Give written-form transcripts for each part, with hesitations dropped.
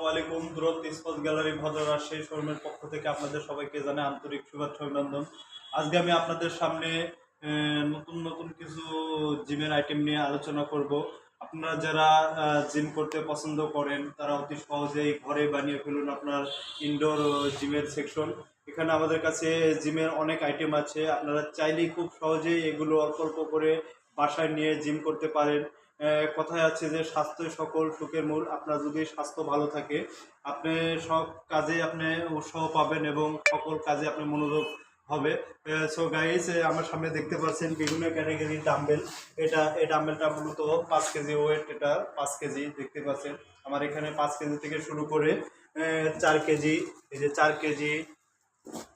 আসসালামু আলাইকুম। দূরত্ব স্পোর্টস গ্যালারি ভদ্র রাজশাহী শোরুমের পক্ষ থেকে আপনাদের সবাইকে জানাই আন্তরিক শুভেচ্ছা অভিনন্দন। আজকে আমি আপনাদের সামনে নতুন নতুন কিছু জিমের আইটেম নিয়ে আলোচনা করব। আপনারা যারা জিম করতে পছন্দ করেন তারা অতি সহজেই ঘরে বানিয়ে ফেলুন আপনার ইনডোর জিমের সেকশন। এখানে আমাদের কাছে জিমের অনেক আইটেম আছে, আপনারা চাইলেই খুব সহজেই এগুলো অল্প অল্প করে বাসায় নিয়ে জিম করতে পারেন। কথায় আছে যে স্বাস্থ্যই সকল সুখের মূল। আপনার যদি স্বাস্থ্য ভালো থাকে আপনি সব কাজে আপনি উৎসাহ পাবেন এবং সকল কাজে আপনি মনোযোগ হবে। সো গাইস, আমার সামনে দেখতে পাচ্ছেন বিভিন্ন ক্যাটাগরির ডাম্বেল। এই ডাম্বেলটা মূলত 5 কেজি ওয়েট, এটা 5 কেজি দেখতে পাচ্ছেন। আমার এখানে 5 কেজি থেকে শুরু করে 4 কেজি, এই যে 4 কেজি,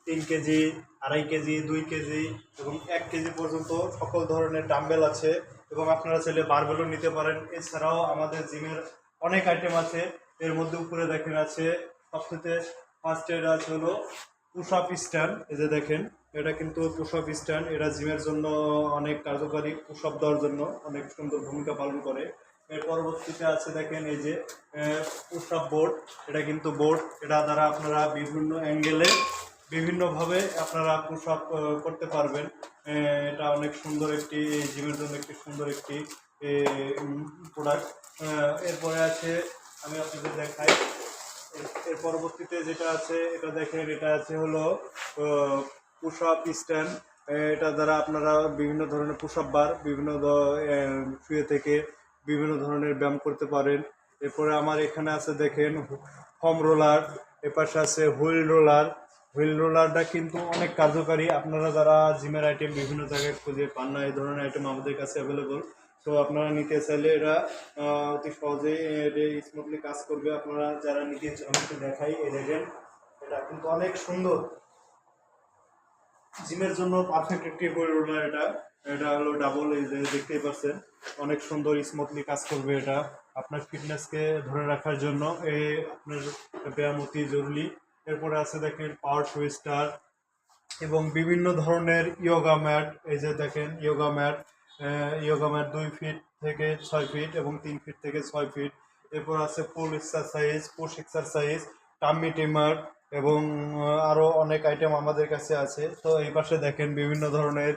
3 কেজি, 2.5 কেজি, 2 কেজি এবং 1 কেজি পর্যন্ত সকল ধরনের ডাম্বেল আছে এবং আপনারা চাইলে বারবেলও নিতে পারেন। এছাড়াও আমাদের জিমের অনেক আইটেম আছে। এর মধ্যে উপরে দেখেন আছে সবথেকে ফার্স্ট এড আছে হলো পুশ আপ স্ট্যান্ড। এই যে দেখেন, এটা কিন্তু পুশ আপ স্ট্যান্ড, এটা জিমের জন্য অনেক কার্যকারী, পুশ আপ দেওয়ার জন্য অনেক সুন্দর ভূমিকা পালন করে। এর পরবর্তীতে আছে দেখেন এই যে পুশ আপ বোর্ড। এটা কিন্তু বোর্ড, এটা দ্বারা আপনারা বিভিন্ন অ্যাঙ্গেলে বিভিন্নভাবে আপনারা পুশ আপ করতে পারবেন। এটা অনেক সুন্দর একটি জিমের জন্য একটি সুন্দর একটি প্রোডাক্ট। এরপরে আছে, আমি আপনাদের দেখাই এর পরবর্তীতে যেটা আছে, এটা দেখেন, এটা আছে হলো পুশ আপ স্ট্যান্ড। এটা দ্বারা আপনারা বিভিন্ন ধরনের পুশ আপ বার বিভিন্ন শুয়ে থেকে বিভিন্ন ধরনের ব্যায়াম করতে পারেন। এরপরে আমার এখানে আছে দেখেন ফোম রোলার, এপাশে আছে হুইল রোলার। হুইল রোলারটা কিন্তু অনেক কার্যকারী। আপনারা যারা জিমের আইটেম বিভিন্ন জায়গায় খুঁজে পান না, এই ধরনের আইটেম আমাদের কাছে অ্যাভেলেবল। তো আপনারা নিতে চাইলে এটা অতি সহজেই স্মুথলি কাজ করবে। আপনারা যারা নিতে আমি একটু দেখাই, এই দেখেন, এটা কিন্তু অনেক সুন্দর, জিমের জন্য পারফেক্ট একটি হুইল রোলার। এটা এটা হলো ডাবল, এই যে দেখতেই পাচ্ছেন, অনেক সুন্দর স্মুথলি কাজ করবে। এটা আপনার ফিটনেসকে ধরে রাখার জন্য আপনার ব্যায়াম অতি জরুরি। এরপরে আছে দেখেন পাওয়ার টুইস্টার এবং বিভিন্ন ধরনের ইয়োগা ম্যাট। এই যে দেখেন ইয়োগা ম্যাট 2 ফিট থেকে 6 ফিট এবং 3 ফিট থেকে 6 ফিট। এরপর আছে পুল এক্সারসাইজ, পুশ এক্সারসাইজ, টাম্মি টিমার এবং আরও অনেক আইটেম আমাদের কাছে আছে। তো এই পাশে দেখেন বিভিন্ন ধরনের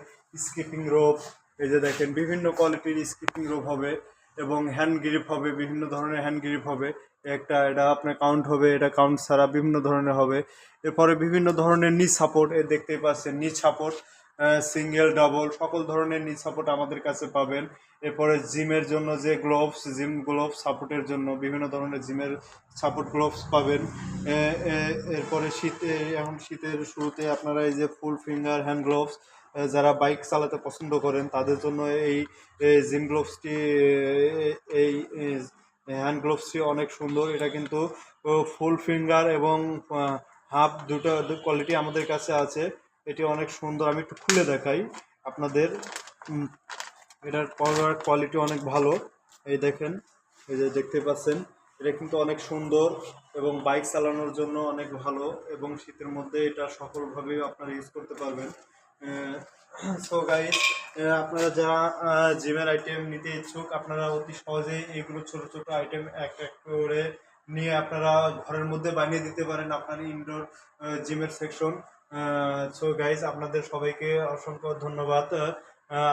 স্কিপিং রোপ। এই যে দেখেন বিভিন্ন কোয়ালিটির স্কিপিং রোপ হবে এবং হ্যান্ড গ্রিপ হবে, বিভিন্ন ধরনের হ্যান্ড গ্রিপ হবে। এটা আপনার কাউন্ট হবে, এটা কাউন্ট ছাড়া বিভিন্ন ধরনের হবে। এরপরে বিভিন্ন ধরনের নি সাপোর্ট, দেখতেই পাচ্ছেন নি সাপোর্ট, সিঙ্গেল ডাবল সকল ধরনের নি সাপোর্ট আমাদের কাছে পাবেন। এরপরে জিমের জন্য যে গ্লোভস, জিম গ্লোভস সাপোর্টের জন্য বিভিন্ন ধরনের জিমের সাপোর্ট গ্লোভস পাবেন। এরপরে এখন শীতের শুরুতে আপনারা এই যে ফুল ফিঙ্গার হ্যান্ড গ্লোভস, যারা বাইক চালাতে পছন্দ করেন তাদের জন্য এই জিম গ্লোভসটি, এই হ্যান্ড গ্লোভসটি অনেক সুন্দর। এটা কিন্তু ফুল ফিঙ্গার এবং হাফ দুটো কোয়ালিটি আমাদের কাছে আছে। এটি অনেক সুন্দর, আমি একটু খুলে দেখাই আপনাদের। এটার কোয়ালিটি অনেক ভালো। এই দেখেন, এই যে দেখতে পাচ্ছেন, এটা কিন্তু অনেক সুন্দর এবং বাইক চালানোর জন্য অনেক ভালো এবং শীতের মধ্যে এটা সকলভাবেই আপনারা ইউজ করতে পারবেন। সো গাইস, আপনারা যারা জিমের আইটেম নিতে ইচ্ছুক আপনারা অতি সহজেই এগুলো ছোট ছোট আইটেম এক এক করে নিয়ে আপনারা ঘরের মধ্যে বানিয়ে দিতে পারেন আপনার ইনডোর জিমের সেকশন। সো গাইস, আপনাদের সবাইকে অসংখ্য ধন্যবাদ।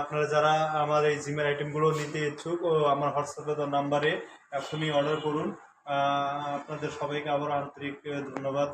আপনারা যারা আমার এই জিমের আইটেমগুলো নিতে ইচ্ছুক ও আমার হোয়াটসঅ্যাপে নাম্বারে এখনই অর্ডার করুন। আপনাদের সবাইকে আবার আন্তরিক ধন্যবাদ।